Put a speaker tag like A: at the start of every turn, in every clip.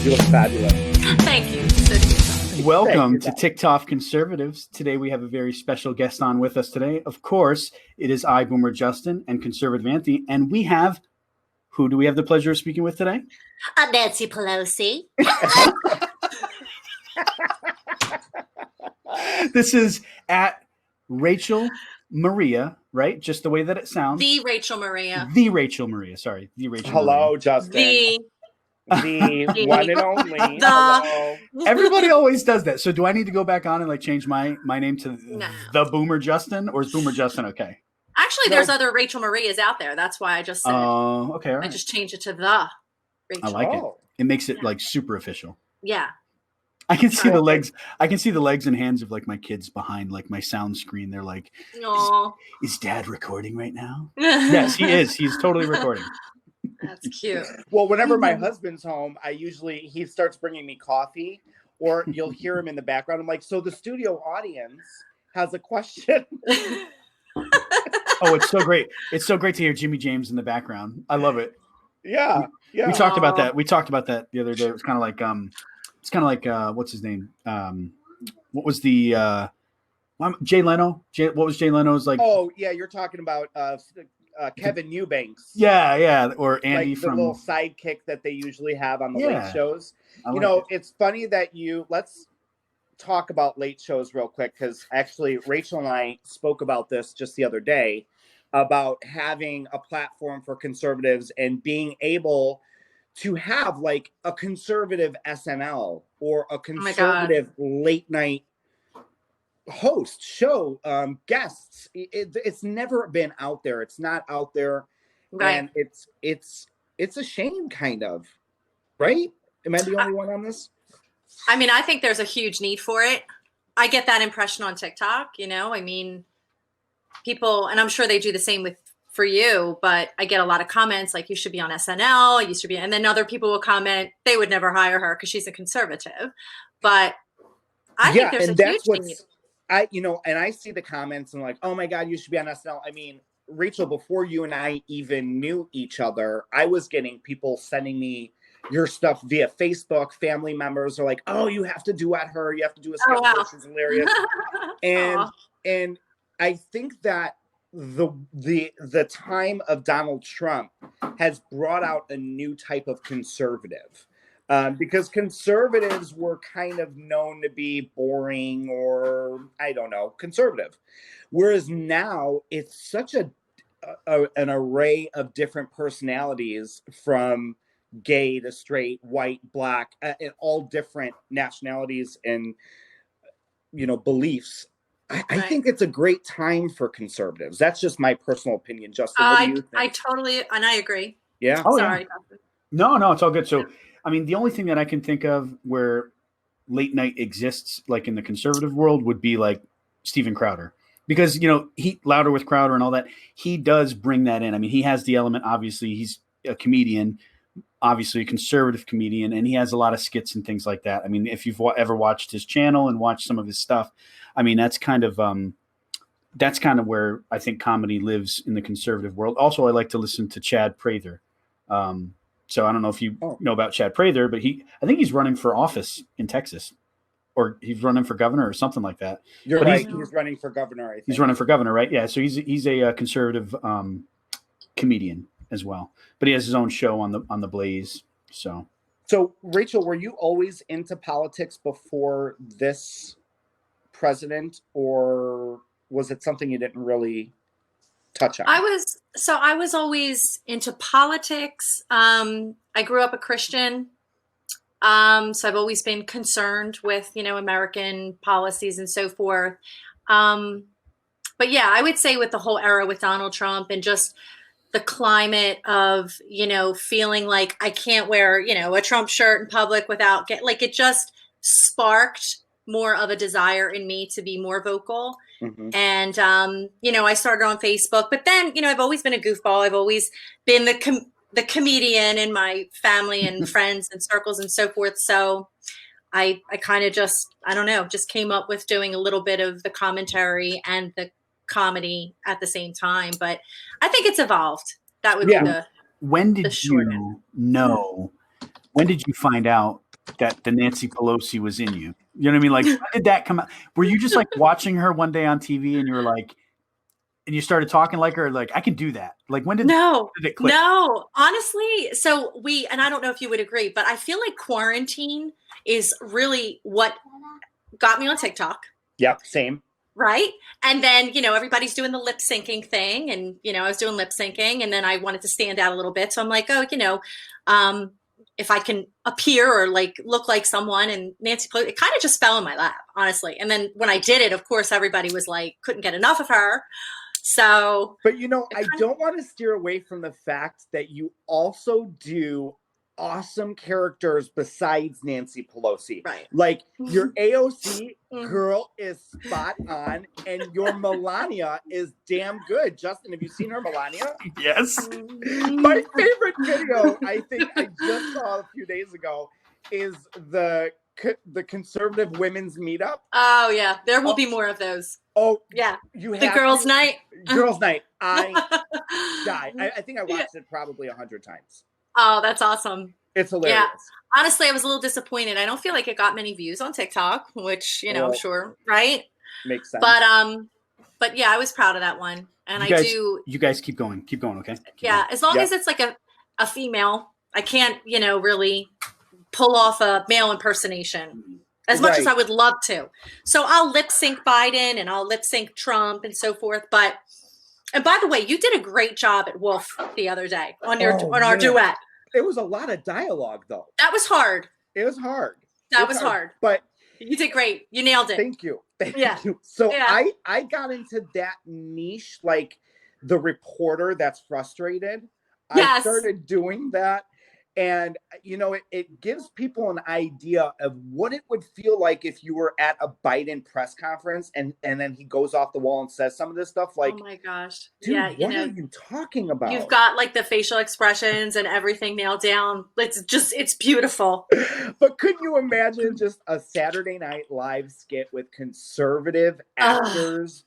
A: You look fabulous.
B: Thank you.
C: Welcome to TikToff Conservatives. Today we have a very special guest on with us today. Of course, it is I, Boomer Justin, and Conservative Anthony. And we have, who do we have the pleasure of speaking with today?
B: Nancy Pelosi.
C: This is at Rachel Maria, right? Just the way that it sounds.
B: The Rachel Maria.
C: The Rachel Maria, sorry. The Rachel
A: Hello,
C: Maria.
A: Justin. The one and only.
B: The-
A: Hello.
C: Everybody always does that. So do I need to go back on and like change my name to the Boomer Justin, or is Boomer Justin okay?
B: Actually, there's other Rachel Marias out there. That's why I just said
C: Okay, all right.
B: I just changed it to the Rachel.
C: I like it. It makes it like super official.
B: Yeah.
C: I can see the legs. I can see the legs and hands of like my kids behind like my sound screen. They're like, is Dad recording right now? Yes, he is. He's totally recording.
B: That's cute.
A: Well, whenever my husband's home, he starts bringing me coffee, or you'll hear him in the background. I'm like, so the studio audience has a question.
C: Oh, it's so great. It's so great to hear Jimmy James in the background. I love it.
A: Yeah.
C: We talked about that. We talked about that the other day. It was kind of like, what's his name? What was the, Jay Leno? What was Jay Leno's like?
A: Oh, yeah. You're talking about Kevin Eubanks.
C: Yeah. Or Andy
A: like the little sidekick that they usually have on the late shows. It's funny that let's talk about late shows real quick, because actually Rachel and I spoke about this just the other day about having a platform for conservatives and being able to have like a conservative SNL or a conservative late night host show, guests. It's never been out there. It's not out there. Right. And it's a shame, kind of, right? Am I the only one on this?
B: I mean, I think there's a huge need for it. I get that impression on TikTok, I mean, people, and I'm sure they do the same for you, but I get a lot of comments like, you should be on SNL, you should be, and then other people will comment, they would never hire her because she's a conservative. But I think there's a huge need.
A: And I see the comments and like, oh my God, you should be on SNL. I mean, Rachel, before you and I even knew each other, I was getting people sending me your stuff via Facebook. Family members are like, oh, you have to duet her. You have to do a sketch. Wow. She's hilarious. and I think that the time of Donald Trump has brought out a new type of conservative. Because conservatives were kind of known to be boring or, I don't know, conservative. Whereas now it's such an array of different personalities, from gay to straight, white, black, and all different nationalities and, beliefs. I think it's a great time for conservatives. That's just my personal opinion, Justin. What do you think?
B: I totally, and I agree.
A: Yeah.
C: Oh,
B: sorry.
C: Yeah. No, it's all good. So, I mean, the only thing that I can think of where late night exists, like in the conservative world, would be like Steven Crowder, because, he Louder with Crowder and all that. He does bring that in. I mean, he has the element, obviously he's a comedian, obviously a conservative comedian, and he has a lot of skits and things like that. I mean, if you've ever watched his channel and watched some of his stuff, I mean, that's kind of where I think comedy lives in the conservative world. Also, I like to listen to Chad Prather. So I don't know if you know about Chad Prather, but I think he's running for office in Texas, or he's running for governor or something like that.
A: You're right. He's running for governor, I think.
C: He's running for governor, right? Yeah. So he's a conservative comedian as well, but he has his own show on the Blaze. So
A: Rachel, were you always into politics before this president, or was it something you didn't really touch on?
B: I was always into politics. I grew up a Christian. So I've always been concerned with, American policies and so forth. But yeah, I would say with the whole era with Donald Trump and just the climate of, feeling like I can't wear, a Trump shirt in public without it just sparked more of a desire in me to be more vocal. Mm-hmm. And, I started on Facebook, but then, I've always been a goofball. I've always been the comedian in my family and friends and circles and so forth. So I kind of just came up with doing a little bit of the commentary and the comedy at the same time. But I think it's evolved. That would be
C: When did you know? When did you find out that the Nancy Pelosi was in you? You know what I mean? Like, when did that come out? Were you just like watching her one day on TV and you were like, and you started talking like her, like, I can do that? Like, when did it click?
B: No, honestly. So and I don't know if you would agree, but I feel like quarantine is really what got me on TikTok.
A: Yep, same.
B: Right. And then, everybody's doing the lip syncing thing. And, I was doing lip syncing and then I wanted to stand out a little bit. So I'm like, oh, if I can appear or like look like someone, and Nancy Pelosi, it kind of just fell in my lap, honestly. And then when I did it, of course, everybody was like, couldn't get enough of her. So,
A: but I don't want to steer away from the fact that you also do awesome characters besides Nancy Pelosi.
B: Right.
A: Like your AOC girl is spot on, and your Melania is damn good. Justin, have you seen her Melania?
C: Yes.
A: My favorite video, I think I just saw a few days ago, is the conservative women's meetup.
B: Oh yeah, there will be more of those.
A: Oh
B: yeah, the girls' night.
A: Girls' night. I die. I think I watched it probably 100 times.
B: Oh, that's awesome.
A: It's hilarious.
B: Yeah. Honestly, I was a little disappointed. I don't feel like it got many views on TikTok, which, I'm sure, right?
A: Makes sense.
B: But yeah, I was proud of that one. And
C: you guys keep going, okay?
B: Keep going. As long as it's like a female, I can't, really pull off a male impersonation as much as I would love to. So I'll lip sync Biden and I'll lip sync Trump and so forth. And by the way, you did a great job at Wolf the other day on our duet.
A: It was a lot of dialogue, though.
B: That was hard.
A: It was hard.
B: That was hard.
A: But
B: you did great. You nailed it.
A: Thank you. Thank you. So I got into that niche, like the reporter that's frustrated.
B: Yes.
A: I started doing that. And, it gives people an idea of what it would feel like if you were at a Biden press conference and then he goes off the wall and says some of this stuff like,
B: oh my gosh.
A: Dude, what are you talking about?
B: You've got like the facial expressions and everything nailed down. It's beautiful.
A: But couldn't you imagine just a Saturday Night Live skit with conservative actors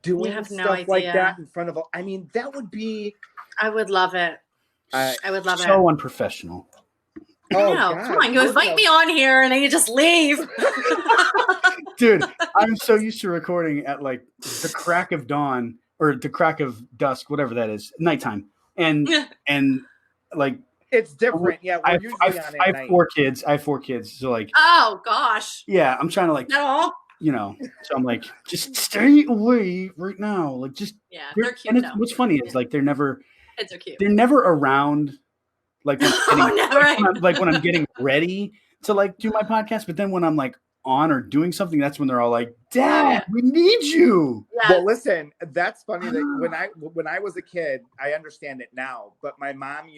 A: doing stuff like that in front of that would be.
B: I would love it. I would love it.
C: So unprofessional.
B: Oh, God. Come on, you invite me on here and then you just leave.
C: Dude, I'm so used to recording at like the crack of dawn or the crack of dusk, whatever that is, nighttime. And like
A: it's different. Yeah,
C: I have 4 kids. I have 4 kids. So like,
B: oh gosh.
C: Yeah, I'm trying to like
B: no.
C: So I'm like, just stay away right now. Like just
B: they're cute.
C: And what's funny is like they're never
B: kids are cute.
C: They're never around like when I'm getting ready to like do my podcast, but then when I'm like on or doing something, that's when they're all like, Dad, we need you.
B: Yes.
A: Well, listen, that's funny that when I was a kid, I understand it now, but my mom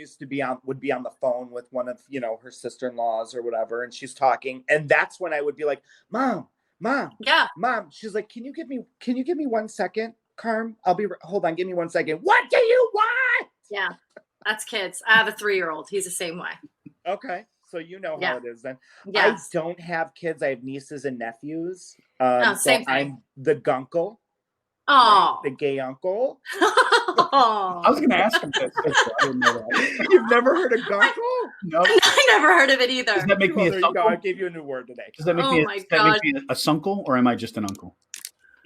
A: would be on the phone with one of, her sister-in-laws or whatever, and she's talking, and that's when I would be like, Mom.
B: Yeah.
A: Mom. She's like, can you give me 1 second, Carm? Hold on, give me 1 second. What do you want?
B: Yeah. That's kids. I have a 3-year-old. He's the same way.
A: Okay. So how it is then.
B: Yes.
A: I don't have kids. I have nieces and nephews.
B: Same thing.
A: I'm the gunkle.
B: Oh.
A: The gay uncle.
C: I was going to ask him this. I didn't know that.
A: You've never heard of gunkle?
C: No.
B: I never heard of it either.
C: Does that make me a sunkle?
A: I gave you a new word today.
C: Does that make me a sunkle, or am I just an uncle?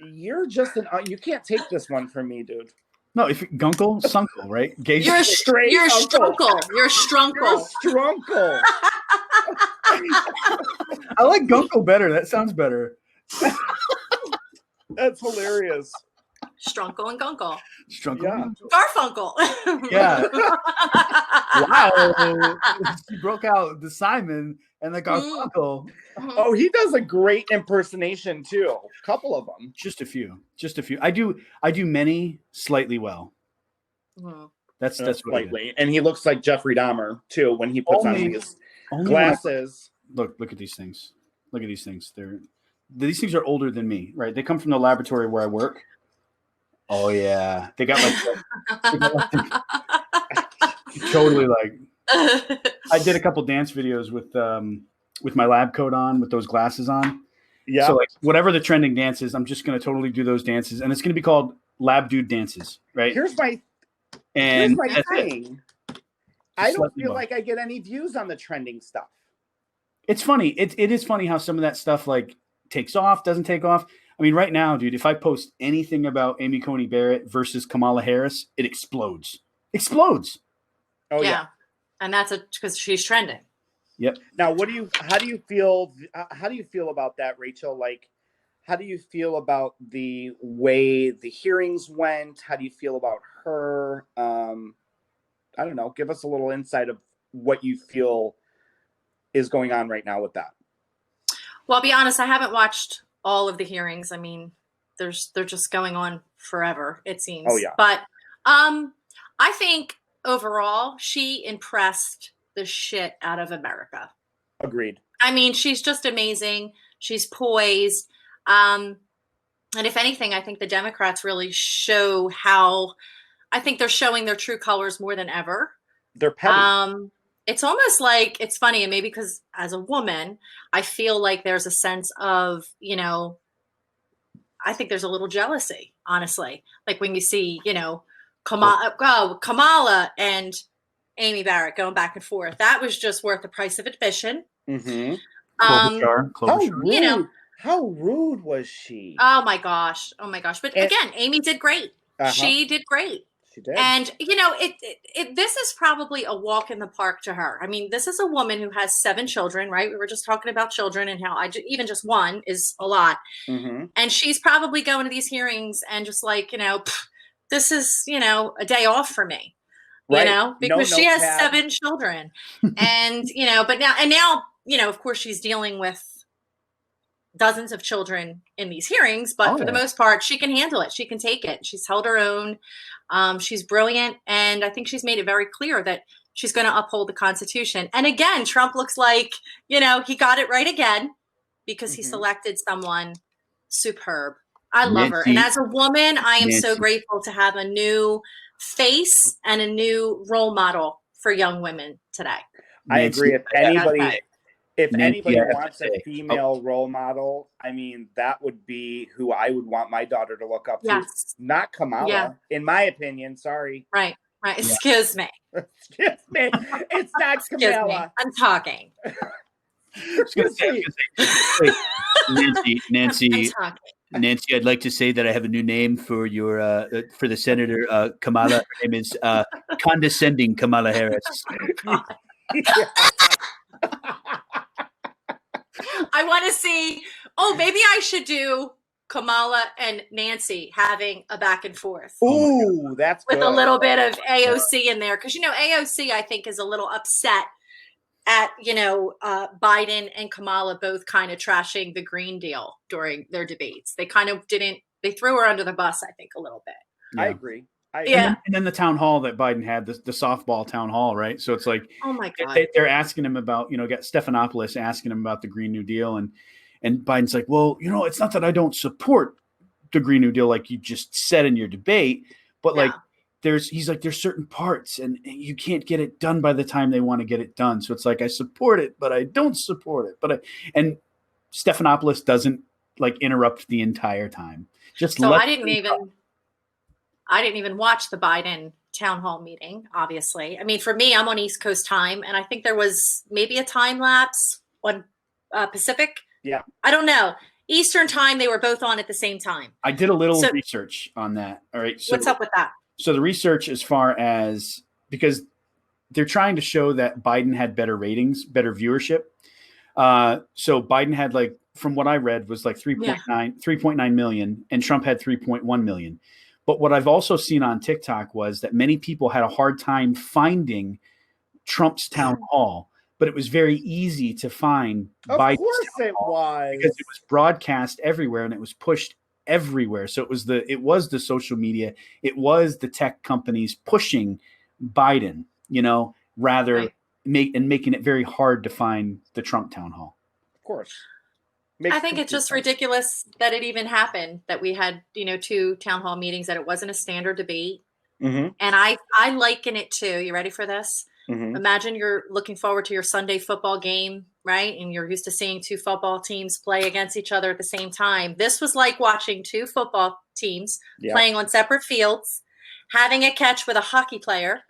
A: You're just you can't take this one from me, dude.
C: No, if gunkle, sunkle, right? Gay
B: You're straight. You're strunkle. You're strunkle.
A: Strunkle.
C: I like gunkle better. That sounds better.
A: That's hilarious.
B: Strunkle and gunkle.
C: Strunkle.
A: Yeah.
B: Garfunkel.
C: Yeah. Wow. She broke out the Simon and the Garfunkel.
A: Oh, he does a great impersonation too. A couple of them.
C: Just a few. I do many slightly well. That's what
A: slightly. And he looks like Jeffrey Dahmer too when he puts on his glasses.
C: Look at these things. Look at these things. These things are older than me, right? They come from the laboratory where I work. Oh yeah, they got totally like. I did a couple dance videos with my lab coat on, with those glasses on. Yeah. So like whatever the trending dance is, I'm just gonna totally do those dances, and it's gonna be called Lab Dude Dances, right?
A: Here's my thing. I don't feel like I get any views on the trending stuff.
C: It's funny. It is funny how some of that stuff like takes off, doesn't take off. I mean, right now, dude, if I post anything about Amy Coney Barrett versus Kamala Harris, it explodes. Explodes.
A: Oh yeah.
B: Yeah. And that's because she's trending.
C: Yep.
A: Now, how do you feel about that, Rachel? Like, how do you feel about the way the hearings went? How do you feel about her? I don't know. Give us a little insight of what you feel is going on right now with that.
B: Well, I'll be honest, I haven't watched all of the hearings. I mean, they're just going on forever, it seems.
A: Oh yeah.
B: But I think overall she impressed the shit out of America.
A: Agreed.
B: I mean, she's just amazing. She's poised. And if anything, I think the Democrats really show how, I think they're showing their true colors more than ever.
A: They're petty.
B: It's almost like, it's funny, and maybe because as a woman, I feel like there's a sense of, I think there's a little jealousy, honestly. Like when you see, Kamala and Amy Barrett going back and forth. That was just worth the price of admission.
A: Mm-hmm.
C: Klobuchar.
A: How rude was she?
B: Oh my gosh. But again, Amy did great. She did great.
A: She did.
B: And this is probably a walk in the park to her. I mean, this is a woman who has 7 children, right? We were just talking about children and how even just one is a lot.
A: Mm-hmm.
B: And she's probably going to these hearings and just like, this is, a day off for me,
A: right.
B: because she has 7 children and, but now, of course she's dealing with dozens of children in these hearings, but for the most part, she can handle it. She can take it. She's held her own. She's brilliant. And I think she's made it very clear that she's going to uphold the Constitution. And again, Trump looks like, he got it right again because he selected someone superb. I love her. And as a woman, I am so grateful to have a new face and a new role model for young women today.
A: I agree. If anybody wants a female role model, I mean, that would be who I would want my daughter to look up to. Not Kamala, in my opinion. Sorry.
B: Right. Excuse me.
A: Excuse me. It's not Kamala.
B: I'm talking.
C: Nancy, I'd like to say that I have a new name for for the senator, Kamala. Her name is condescending Kamala Harris.
B: I want to see, maybe I should do Kamala and Nancy having a back and forth.
A: Ooh, that's
B: with
A: good.
B: a little bit of AOC in there. Because, AOC, I think, is a little upset at, Biden and Kamala both kind of trashing the Green Deal during their debates. They kind of they threw her under the bus, I think, a little bit.
A: Yeah. I agree.
C: And then the town hall that Biden had, the softball town hall, right? So it's like,
B: oh my God,
C: they're asking him about, got Stephanopoulos asking him about the Green New Deal, and Biden's like, well, it's not that I don't support the Green New Deal like you just said in your debate, but like there's certain parts and you can't get it done by the time they want to get it done. So it's like I support it, but I don't support it. And Stephanopoulos doesn't like interrupt the entire time.
B: I didn't even watch the Biden town hall meeting, obviously. I mean, for me, I'm on East Coast time, and I think there was maybe a time lapse on Pacific.
A: Yeah.
B: I don't know. Eastern time, they were both on at the same time.
C: I did a little research on that. All right. So,
B: what's up with that?
C: So the research as far as, because they're trying to show that Biden had better ratings, better viewership. So Biden had from what I read was 3.9 million, and Trump had 3.1 million. But what I've also seen on TikTok was that many people had a hard time finding Trump's town hall, but it was very easy to find Biden's town hall because it was broadcast everywhere and it was pushed everywhere. So it was the social media, it was the tech companies pushing Biden, making it very hard to find the Trump town hall.
A: Of course.
B: I think it's just ridiculous that it even happened, that we had, 2 town hall meetings, that it wasn't a standard debate.
A: Mm-hmm.
B: And I liken it to, you ready for this?
A: Mm-hmm.
B: Imagine you're looking forward to your Sunday football game, right? And you're used to seeing 2 football teams play against each other at the same time. This was like watching 2 football teams playing on separate fields, having a catch with a hockey player,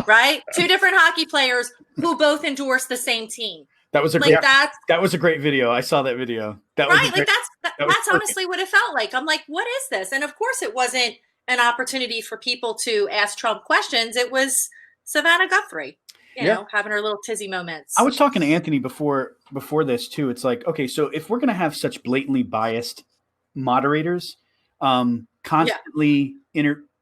B: right? 2 different hockey players who both endorse the same team.
C: That was a
B: Like
C: great.
B: that's
C: That was a great video. I saw that video. That was a
B: right.
C: great,
B: Like
C: that was
B: that's
C: perfect.
B: honestly what it felt like. I'm like, what is this? And of course, it wasn't an opportunity for people to ask Trump questions. It was Savannah Guthrie, you know, having her little tizzy moments.
C: I was talking to Anthony before this too. It's like, okay, so if we're going to have such blatantly biased moderators constantly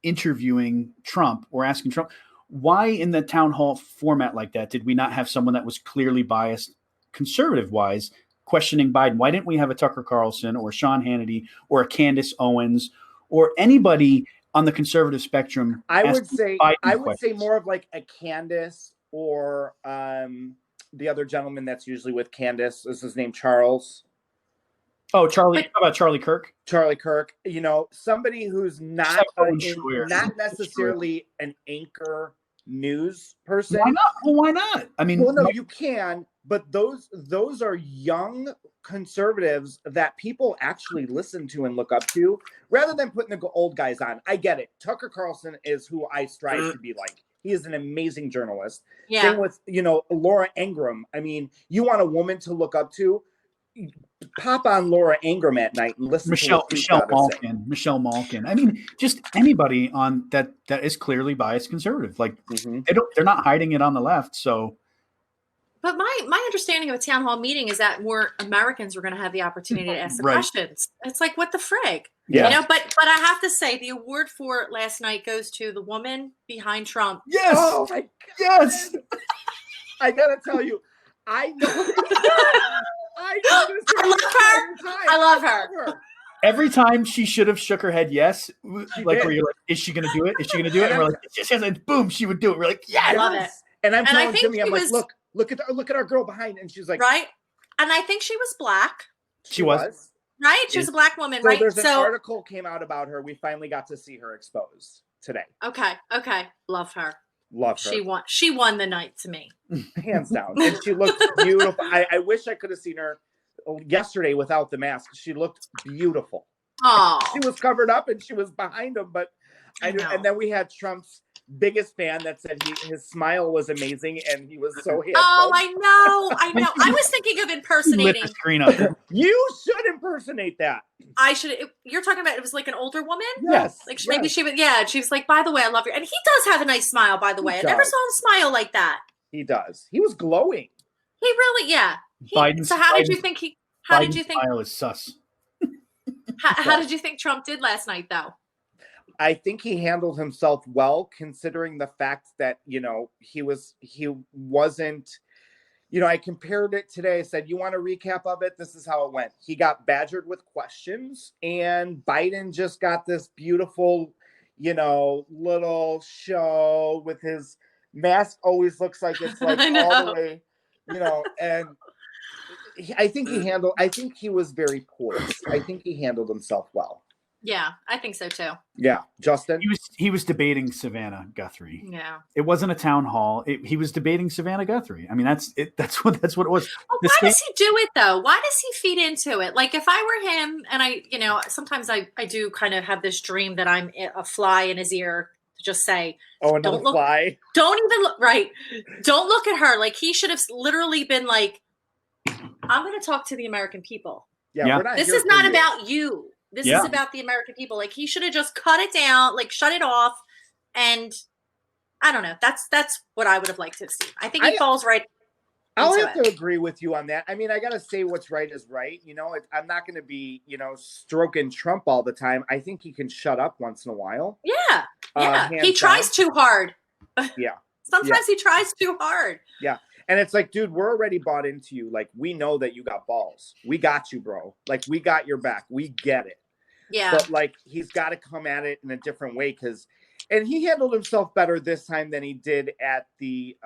C: interviewing Trump or asking Trump, why in the town hall format like that did we not have someone that was clearly biased conservative wise questioning Biden? Why didn't we have a Tucker Carlson or Sean Hannity or a Candace Owens or anybody on the conservative spectrum?
A: I would say
C: questions?
A: more of like a Candace or the other gentleman that's usually with Candace. Is his name Charles?
C: Oh, Charlie. How about Charlie Kirk?
A: Charlie Kirk. You know, somebody who's not not necessarily an anchor news person.
C: Why not? Well, why not? I mean,
A: well, no, you can, but those are young conservatives that people actually listen to and look up to, rather than putting the old guys on. I get it. Tucker Carlson is who I strive to be like. He is an amazing journalist.
B: Yeah.
A: Same with, you know, Laura Ingraham. I mean, you want a woman to look up to, pop on Laura Ingraham at night and listen
C: Michelle Malkin. I mean, just anybody on that is clearly biased conservative. Like they're not hiding it on the left. So,
B: but my understanding of a town hall meeting is that more Americans were going to have the opportunity to ask the questions. It's like, what the frig?
A: Yeah.
B: You know, but I have to say the award for last night goes to the woman behind Trump.
C: Yes.
A: Oh my God.
C: Yes.
A: I gotta tell you, I know.
B: I love her.
C: Every time she should have shook her head yes, like where you're like, is she going to do it? Is she going to do it? And we're like, yes, and boom, she would do it. We're like, yeah,
B: I love it.
A: And I'm telling Jimmy, I'm like, look at our girl behind, and she's like,
B: right. And I think she was black.
C: She was.
B: Right, she was a black woman,
A: so
B: right?
A: There's an article came out about her. We finally got to see her exposed today.
B: Okay, love her.
A: Love her.
B: She won the night to me,
A: hands down, and she looked beautiful. I wish I could have seen her yesterday without the mask. She looked beautiful.
B: Oh,
A: she was covered up and she was behind him, but and then we had Trump's biggest fan that said his smile was amazing and he was so handsome.
B: Oh, I know. I was thinking of impersonating.
C: Screen up.
A: You should impersonate that.
B: I should. You're talking about it was like an older woman.
A: Yes.
B: Like maybe she would. Yeah, she was like, by the way, I love you, and he does have a nice smile. By the way, I never saw him smile like that.
A: He does. He was glowing.
B: He really, yeah. So how did you think he? How did you think?
C: Smile is sus.
B: How did you think Trump did last night, though?
A: I think he handled himself well, considering the fact that, you know, he wasn't, you know, I compared it today. I said, you want a recap of it? This is how it went. He got badgered with questions and Biden just got this beautiful, you know, little show with his mask. Always looks like it's like all the way, you know, and I think he was very poised. I think he handled himself well.
B: Yeah, I think so too.
A: Yeah, Justin.
C: He was debating Savannah Guthrie.
B: Yeah,
C: it wasn't a town hall. He was debating Savannah Guthrie. I mean, that's it. That's what it was.
B: Well, why does he do it though? Why does he feed into it? Like if I were him, and I, you know, sometimes I do kind of have this dream that I'm a fly in his ear to just say,
A: "Oh, another fly."
B: Don't even look. Right? Don't look at her. Like he should have literally been like, "I'm going to talk to the American people.
A: Yeah. We're not
B: this is not about you." This is about the American people. Like he should have just cut it down, like shut it off. And I don't know. That's what I would have liked to see. I think he falls right.
A: I'll have to agree with you on that. I mean, I got to say what's right is right. You know, I'm not going to be, you know, stroking Trump all the time. I think he can shut up once in a while.
B: Yeah. Yeah. He tries too hard.
A: Yeah.
B: Sometimes he tries too hard.
A: Yeah. And it's like, dude, we're already bought into you. Like, we know that you got balls. We got you, bro. Like, we got your back. We get it.
B: Yeah.
A: But, like, he's got to come at it in a different way and he handled himself better this time than he did at the,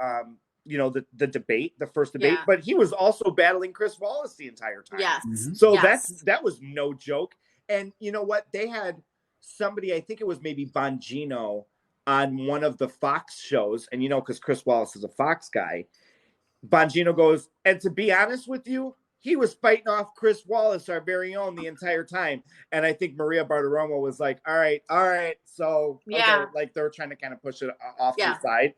A: you know, the debate, the first debate. Yeah. But he was also battling Chris Wallace the entire time.
B: Yes.
A: Mm-hmm. So that was no joke. And you know what? They had somebody, I think it was maybe Bongino on one of the Fox shows. And, you know, because Chris Wallace is a Fox guy. Bongino goes, and to be honest with you, he was fighting off Chris Wallace, our very own, the entire time. And I think Maria Bartiromo was like, all right. So, okay, like they're trying to kind of push it off to the side.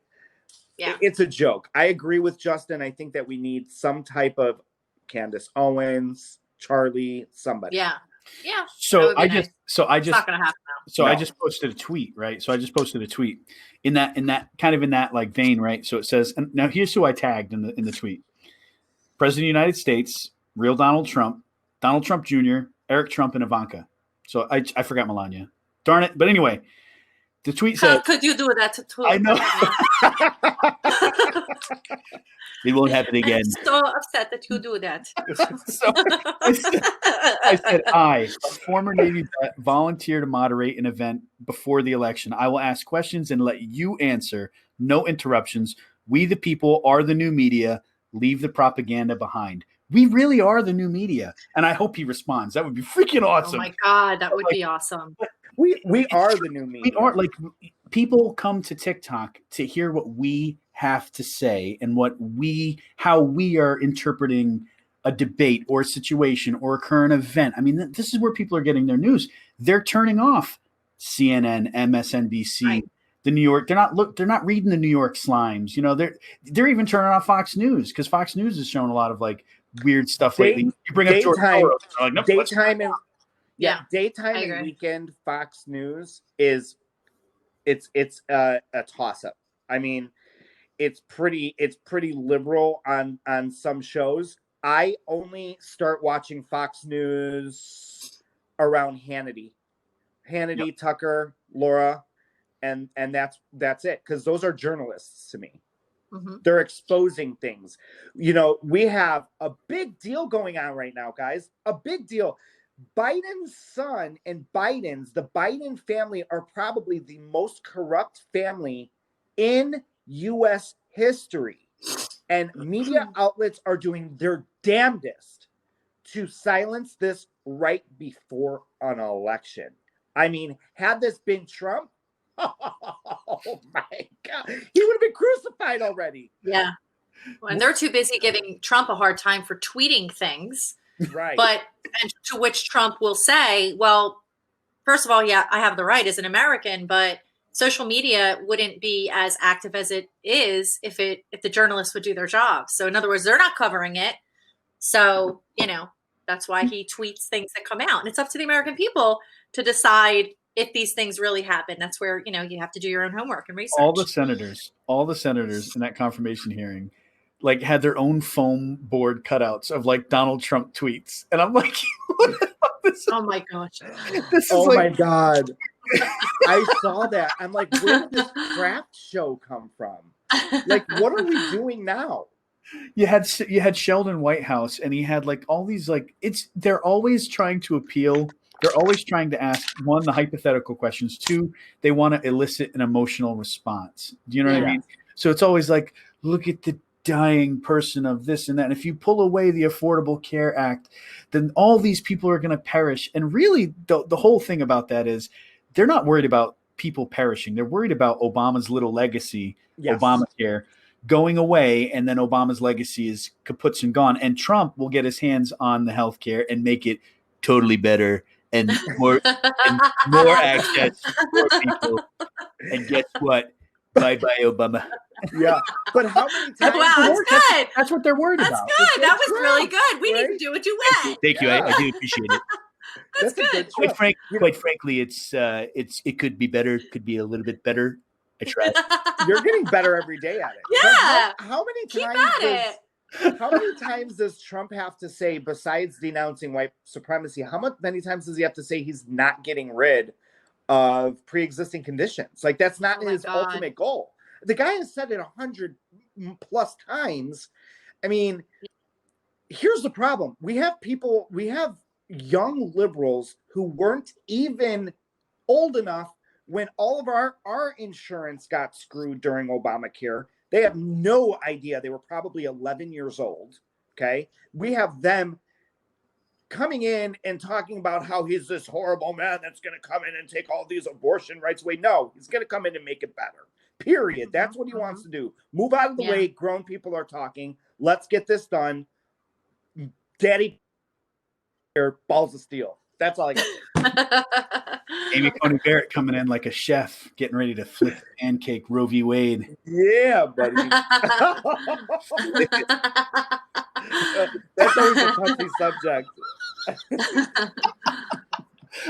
B: Yeah.
A: It's a joke. I agree with Justin. I think that we need some type of Candace Owens, Charlie, somebody.
B: Yeah. Yeah.
C: So I
B: nice.
C: just
B: It's not going to happen now.
C: So I just posted a tweet, right? So I just posted a tweet in that like vein, right? So it says, and now here's who I tagged in the tweet: President of the United States, real Donald Trump Jr., Eric Trump, and Ivanka. So I forgot Melania. Darn it! But anyway, the tweet said,
B: "How could you do that to
C: I know. It won't happen again.
B: I'm so upset that you do that.
C: So I said, a former Navy vet, volunteer to moderate an event before the election. I will ask questions and let you answer. No interruptions. We, the people, are the new media. Leave the propaganda behind. We really are the new media. And I hope he responds. That would be freaking awesome.
B: Oh my God, that would be awesome.
A: We are the new media.
C: We are, like, people come to TikTok to hear what we have to say and how we are interpreting a debate or a situation or a current event. I mean, this is where people are getting their news. They're turning off CNN, MSNBC,
B: right.
C: the New York. They're not reading the New York Slimes. You know, they're even turning off Fox News because Fox News has shown a lot of like weird stuff lately. You bring up George Soros, like, nope,
A: daytime and daytime
B: and
A: weekend Fox News is it's a toss up. I mean, it's pretty liberal on some shows. I only start watching Fox News around Hannity, yep. Tucker, Laura, and that's it, because those are journalists to me.
B: Mm-hmm.
A: They're exposing things. You know, we have a big deal going on right now, guys. A big deal. Biden's son and the Biden family are probably the most corrupt family in U.S. history. And media outlets are doing their damnedest to silence this right before an election. I mean, had this been Trump, oh my God, he would have been crucified already.
B: Yeah. Well, and they're too busy giving Trump a hard time for tweeting things.
A: Right.
B: And to which Trump will say, well, first of all, yeah, I have the right as an American, but social media wouldn't be as active as it is if the journalists would do their job. So in other words, they're not covering it. So, you know, that's why he tweets things that come out. And it's up to the American people to decide if these things really happen. That's where, you know, you have to do your own homework and research.
C: All the senators in that confirmation hearing like had their own foam board cutouts of like Donald Trump tweets. And I'm like,
B: oh my gosh.
A: My God. I saw that. I'm like, where did this craft show come from? Like, what are we doing now?
C: You had Sheldon Whitehouse, and he had like all these like they're always trying to appeal. They're always trying to ask, one, the hypothetical questions. Two, they want to elicit an emotional response. Do you know what I mean? So it's always like, look at the dying person of this and that. And if you pull away the Affordable Care Act, then all these people are going to perish. And really, the whole thing about that is they're not worried about people perishing. They're worried about Obama's little legacy, Obamacare, going away, and then Obama's legacy is kaputs and gone. And Trump will get his hands on the healthcare and make it totally better and more access for people. And guess what? Bye bye, Obama.
A: Yeah, but how many times?
B: Wow, that's good.
C: That's what they're worried about.
B: That's good. That was really good. We need to do a duet.
C: Thank you. I do appreciate it.
B: That's good.
C: Quite frankly, it could be better. Could be a little bit better. I tried.
A: You're getting better every day at it.
B: Yeah.
A: How many times does Trump have to say, besides denouncing white supremacy, many times does he have to say he's not getting rid of pre-existing conditions? Like, that's not his ultimate goal. The guy has said it 100 plus times. I mean, here's the problem. We have young liberals who weren't even old enough when all of our insurance got screwed during Obamacare. They have no idea. They were probably 11 years old. Okay. We have them coming in and talking about how he's this horrible man that's going to come in and take all these abortion rights away. No, he's going to come in and make it better. Period. That's what he wants to do. Move out of the way. Grown people are talking. Let's get this done. Daddy, balls of steel. That's all I got.
C: Amy Coney Barrett coming in like a chef, getting ready to flip the pancake Roe v. Wade.
A: Yeah, buddy. That's always a touchy subject.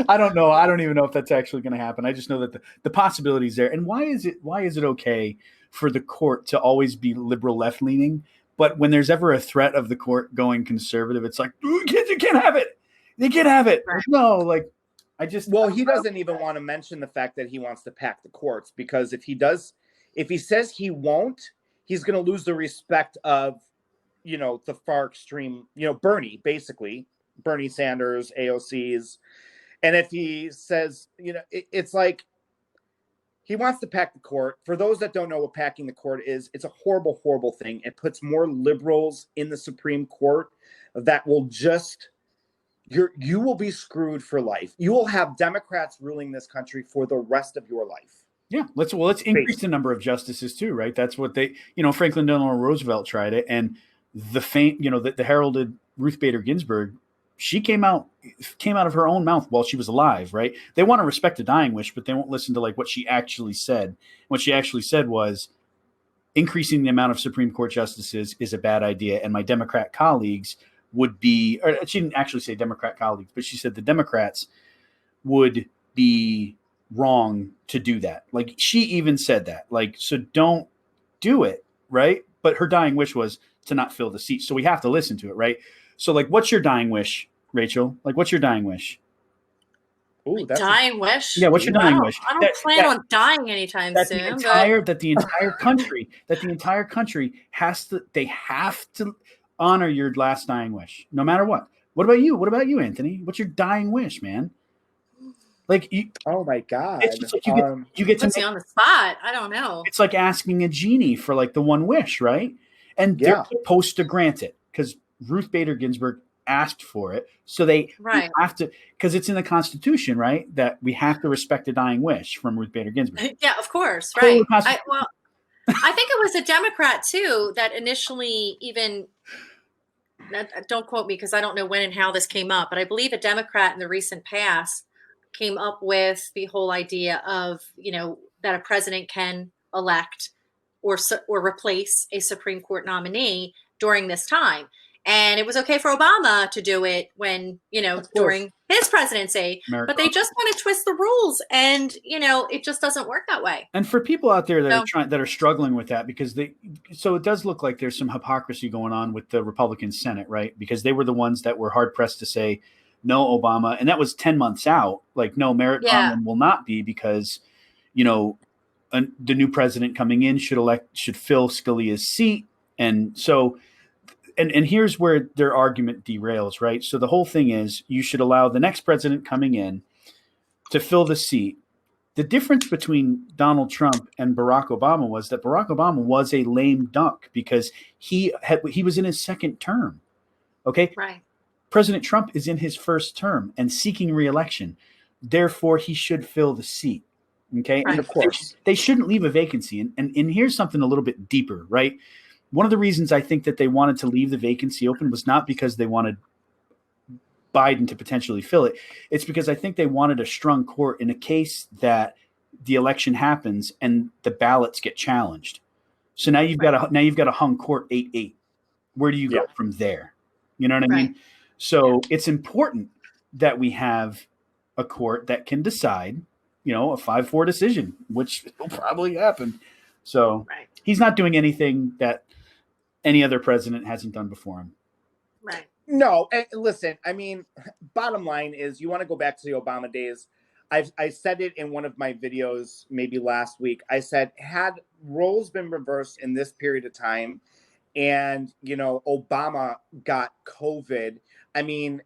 C: I don't know. I don't even know if that's actually going to happen. I just know that the possibility is there. And why is it okay for the court to always be liberal left leaning, but when there's ever a threat of the court going conservative, it's like, you can't have it. They can't have it.
B: Right.
C: No, like
A: he doesn't even want to mention the fact that he wants to pack the courts, because if he says he won't, he's going to lose the respect of, the far extreme, Bernie Sanders, AOCs. And if he says, it's like he wants to pack the court. For those that don't know what packing the court is, it's a horrible, horrible thing. It puts more liberals in the Supreme Court that will just, you will be screwed for life. You will have Democrats ruling this country for the rest of your life.
C: Yeah, let's increase the number of justices too, right? That's what they, Franklin Delano Roosevelt tried it, and the heralded Ruth Bader Ginsburg, she came out of her own mouth while she was alive, right? They want to respect a dying wish, but they won't listen to like what she actually said. What she actually said was, increasing the amount of Supreme Court justices is a bad idea, and my Democrat colleagues would be, or she didn't actually say Democrat colleagues, but she said the Democrats would be wrong to do that. Like, she even said that, like, so don't do it, right? But her dying wish was to not fill the seat. So we have to listen to it, right? So, like, what's your dying wish, Rachel? Like, what's your dying wish?
B: Ooh, that's dying wish.
C: Yeah, what's your dying wish?
B: I don't plan on dying anytime soon.
C: That the entire country has to honor your last dying wish, no matter what. What about you? What about you, Anthony? What's your dying wish, man? Like,
A: oh my God,
C: it's just like you get to
B: puts you on the spot. I don't know.
C: It's like asking a genie for like the one wish, right? And they're supposed to grant it because Ruth Bader Ginsburg asked for it, so they have to, because it's in the Constitution, right? That we have to respect a dying wish from Ruth Bader Ginsburg.
B: Yeah, of course, right? I think it was a Democrat too that initially even. Don't quote me because I don't know when and how this came up, but I believe a Democrat in the recent past came up with the whole idea of, that a president can elect or replace a Supreme Court nominee during this time. And it was okay for Obama to do it when, during his presidency, but they just want to twist the rules, and, it just doesn't work that way.
C: And for people out there that are struggling with that, because so it does look like there's some hypocrisy going on with the Republican Senate, right? Because they were the ones that were hard pressed to say no Obama. And that was 10 months out. Like, no, Merrick Garland will not be, because, the new president coming in should fill Scalia's seat. And so, and here's where their argument derails, right? So the whole thing is, you should allow the next president coming in to fill the seat. The difference between Donald Trump and Barack Obama was that Barack Obama was a lame duck because he was in his second term. Okay.
B: Right.
C: President Trump is in his first term and seeking re-election. Therefore, he should fill the seat. Okay.
B: Right.
C: And of course, they shouldn't leave a vacancy. And here's something a little bit deeper, right? One of the reasons I think that they wanted to leave the vacancy open was not because they wanted Biden to potentially fill it. It's because I think they wanted a strong court in a case that the election happens and the ballots get challenged. So now you've got a hung court 8-8. Where do you go from there? You know what I mean? So it's important that we have a court that can decide, a 5-4 decision, which will probably happen. So he's not doing anything that any other president hasn't done before him.
B: Right.
A: No, and listen, I mean, bottom line is, you want to go back to the Obama days. I said it in one of my videos, maybe last week. I said, had roles been reversed in this period of time and, Obama got COVID, I mean,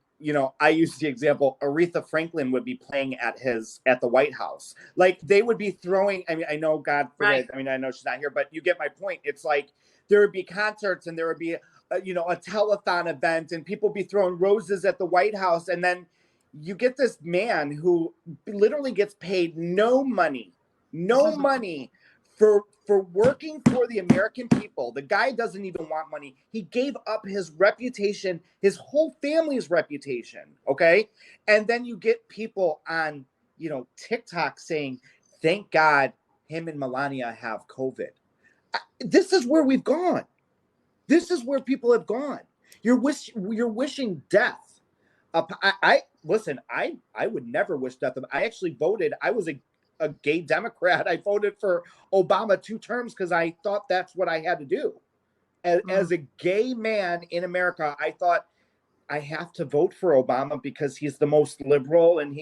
A: I used the example, Aretha Franklin would be playing at the White House. Like, they would be throwing, I mean, I know, God forbid, I mean, I know she's not here, but you get my point. It's like, there would be concerts and there would be, a telethon event, and people be throwing roses at the White House. And then you get this man who literally gets paid no money for working for the American people. The guy doesn't even want money. He gave up his reputation, his whole family's reputation. Okay. And then you get people on TikTok saying, thank God him and Melania have COVID. This is where we've gone. This is where people have gone. You're wishing death. Listen, I would never wish death. I actually voted. I was a gay Democrat. I voted for Obama 2 terms because I thought that's what I had to do. As a gay man in America, I thought I have to vote for Obama because he's the most liberal and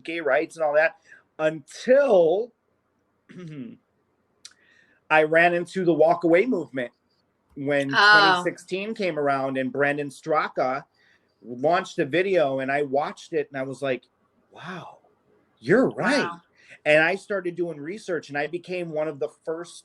A: gay rights and all that, until I ran into the walk away movement when 2016 came around, and Brandon Straka launched a video, and I watched it and I was like, wow, you're right. Wow. And I started doing research, and I became one of the first,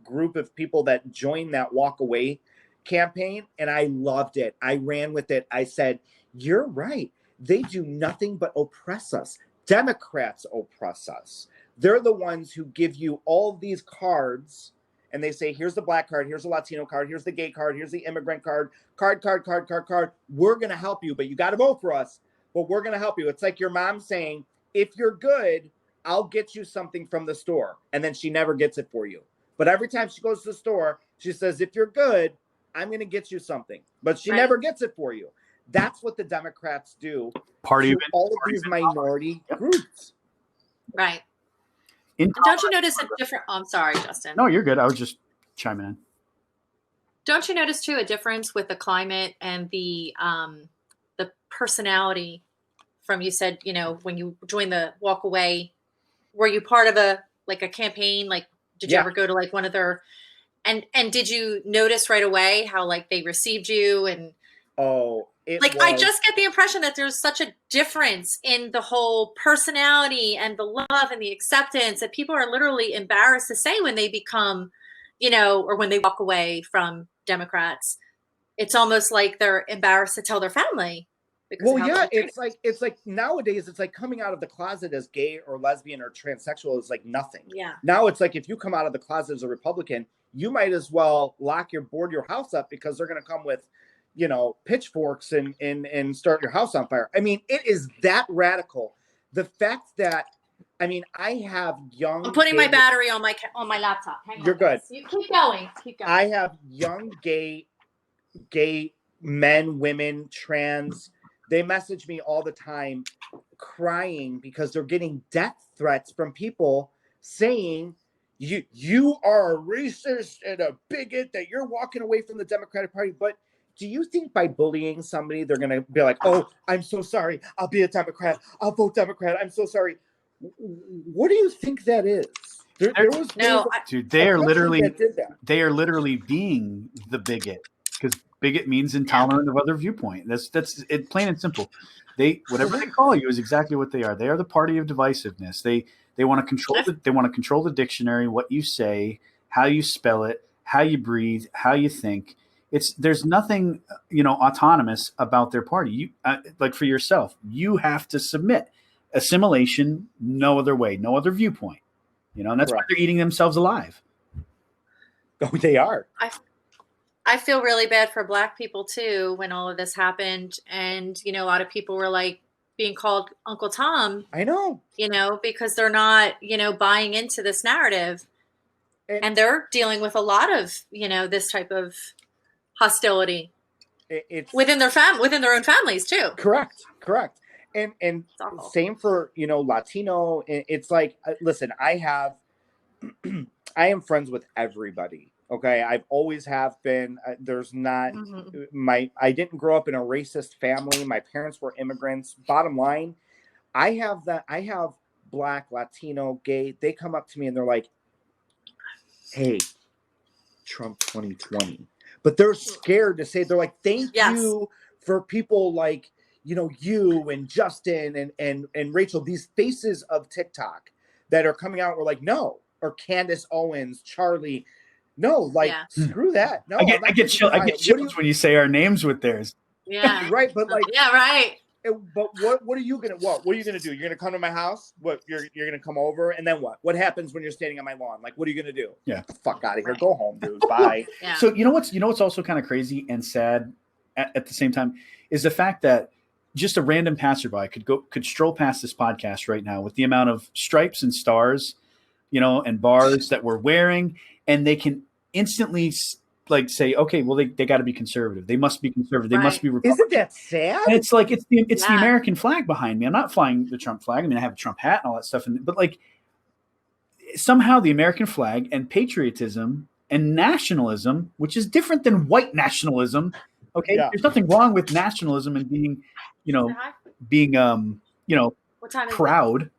A: group of people that joined that walk away campaign. And I loved it. I ran with it. I said, you're right. They do nothing but oppress us. Democrats oppress us. They're the ones who give you all of these cards, and they say, here's the black card, here's the Latino card, here's the gay card, here's the immigrant card. We're going to help you, but you got to vote for us, but we're going to help you. It's like your mom saying, if you're good, I'll get you something from the store. And then she never gets it for you. But every time she goes to the store, she says, if you're good, I'm going to get you something. But she never gets it for you. That's what the Democrats do to all of these minority groups.
B: Right. And don't you notice a different... Oh, I'm sorry, Justin.
C: No, you're good. I was just chiming in.
B: Don't you notice, too, a difference with the climate and the personality from, you said, when you joined the walk away, were you part of a campaign? Like, did you ever go to one of their... And did you notice right away how they received you? And I just get the impression that there's such a difference in the whole personality and the love and the acceptance that people are literally embarrassed to say when they become, or when they walk away from Democrats. It's almost like they're embarrassed to tell their family.
A: Well, yeah, it's like nowadays, it's like coming out of the closet as gay or lesbian or transsexual is like nothing.
B: Yeah.
A: Now it's like if you come out of the closet as a Republican, you might as well board your house up because they're going to come with, pitchforks and start your house on fire. I mean, it is that radical. The fact that, I have young...
B: I'm putting my battery on my laptop. Hang on.
A: You're good.
B: You keep going.
A: I have young gay men, women, trans. They message me all the time crying because they're getting death threats from people saying, you are a racist and a bigot, that you're walking away from the Democratic Party. But do you think by bullying somebody, they're going to be like, oh, I'm so sorry, I'll be a Democrat, I'll vote Democrat, I'm so sorry? What do you think that is?
C: Dude, they are literally being the bigot, because bigot means intolerant of other viewpoint. That's it, plain and simple. Whatever they call you is exactly what they are. They are the party of divisiveness. They want to control the dictionary, what you say, how you spell it, how you breathe, how you think. There's nothing, autonomous about their party. You like for yourself, you have to submit. Assimilation, no other way, no other viewpoint. And that's why they're eating themselves alive.
A: Oh, they are.
B: I feel really bad for Black people too when all of this happened, and a lot of people were being called Uncle Tom.
A: I know.
B: Because they're not buying into this narrative, and they're dealing with a lot of this type of hostility.
A: It's
B: within their own families too.
A: Correct. And same for Latino. It's like, listen, I am friends with everybody. Okay, I've always have been. There's not I didn't grow up in a racist family. My parents were immigrants. Bottom line, I have Black, Latino, gay. They come up to me and they're like, "Hey, Trump 2020," but they're scared to say. They're like, "Thank you for people like you and Justin and Rachel, these faces of TikTok that are coming out." We're like, "No," or Candace Owens, Charlie. No, screw that. No,
C: I get chills when you say our names with theirs.
B: Yeah.
A: Right, but
B: right.
A: But what are you gonna do? You're gonna come to my house? What you're gonna come over, and then what? What happens when you're standing on my lawn? What are you gonna do?
C: Yeah.
A: Get the fuck out of here. Go home, dude. Bye.
B: Yeah.
C: So what's also kind of crazy and sad at the same time is the fact that just a random passerby could stroll past this podcast right now with the amount of stripes and stars, and bars that we're wearing, and they can instantly like say, okay, well, they got to be conservative. They must be conservative. They must be Republican.
A: Isn't that sad?
C: And it's like, it's the American flag behind me. I'm not flying the Trump flag. I mean, I have a Trump hat and all that stuff. But like, somehow the American flag and patriotism and nationalism, which is different than white nationalism. Okay. Yeah. There's nothing wrong with nationalism and being, proud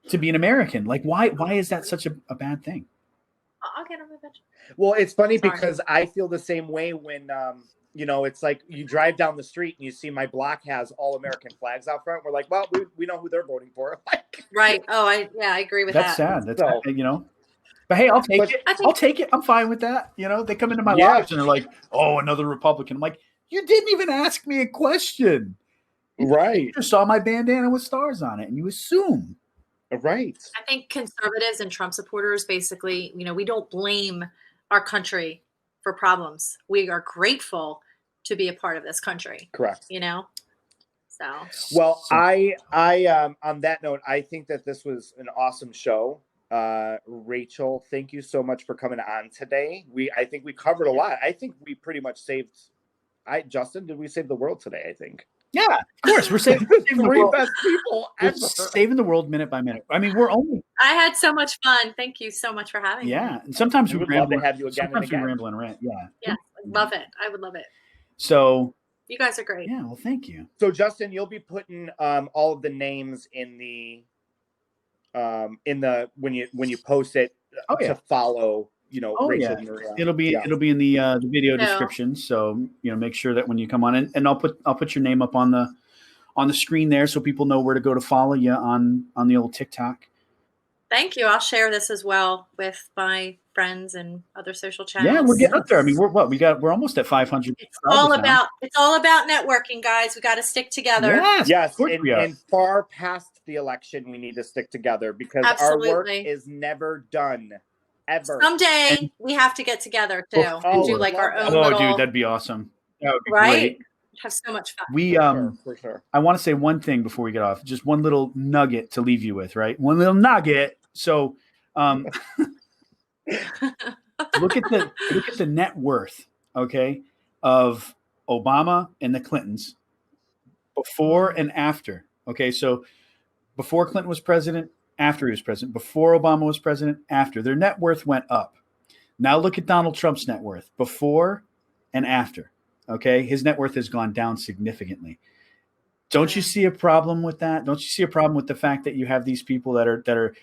C: to be an American. Like, why is that such a bad thing?
B: I'll get on the bench.
A: Well, it's funny because I feel the same way when, it's like you drive down the street and you see my block has all American flags out front. We're like, well, we know who they're voting for.
B: Right. Oh, I agree with
C: that. That's sad. That's sad, But hey, I'll take it. I'm fine with that. They come into my lives and they're like, oh, another Republican. I'm like, you didn't even ask me a question.
A: Right.
C: You just saw my bandana with stars on it and you assume.
A: Right.
B: I think conservatives and Trump supporters, basically, we don't blame our country for problems. We are grateful to be a part of this country.
A: Correct.
B: So.
A: Well, I on that note, I think that this was an awesome show. Rachel, thank you so much for coming on today. I think we covered a lot. I think we pretty much saved. Justin, did we save the world today? I think.
C: Yeah, of course. We're saving the
A: three best people ever.
C: Saving the world minute by minute. I mean,
B: I had so much fun. Thank you so much for having me.
C: Yeah, and sometimes we
A: would love to have you again.
C: Sometimes we ramble and rant. Yeah.
B: Yeah, love it. I would love it.
C: So.
B: You guys are great.
C: Yeah, well, thank you.
A: So, Justin, you'll be putting all of the names in the when you post it to follow. Rachel Maria.
C: It'll be in the video description. So make sure that when you come on, and I'll put your name up on the screen there so people know where to go to follow you on the old TikTok.
B: Thank you. I'll share this as well with my friends and other social channels.
C: Yeah, we're getting up there. I mean, we're almost at 500.
B: It's all about networking, guys. We got to stick together.
A: Yes. And far past the election, we need to stick together because our work is never done. Ever.
B: Someday we have to get together too and do like our own.
C: Oh, dude, that'd be awesome. That would be
B: right.
C: Great.
B: Have so much fun.
C: We
A: for sure.
C: I want to say one thing before we get off. Just one little nugget to leave you with, right? One little nugget. So, look at the net worth, okay, of Obama and the Clintons before and after. Okay, so before Clinton was president. After he was president, before Obama was president, after. Their net worth went up. Now look at Donald Trump's net worth, before and after. Okay, his net worth has gone down significantly. Don't you see a problem with that? Don't you see a problem with the fact that you have these people that are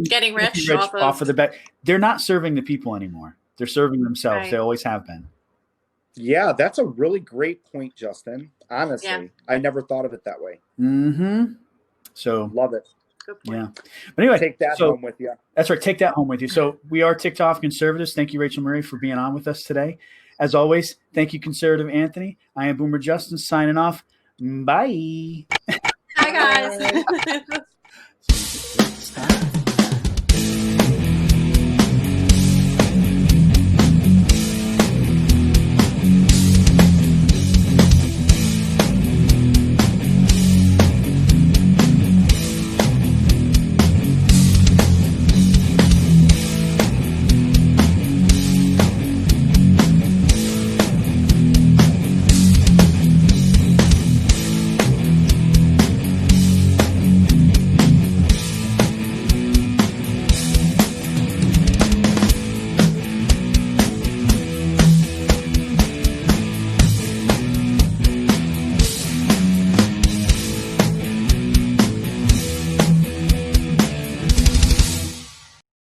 B: getting rich
C: off of the back? They're not serving the people anymore. They're serving themselves. Right. They always have been.
A: Yeah, that's a really great point, Justin. Honestly, I never thought of it that way.
C: Mm-hmm. So
A: love it.
C: Yeah. But anyway,
A: take that home with you.
C: That's right. Take that home with you. So we are TikToff Conservatives. Thank you, Rachel Murray, for being on with us today. As always, thank you, Conservative Anthony. I am Boomer Justin signing off. Bye.
B: Hi, guys.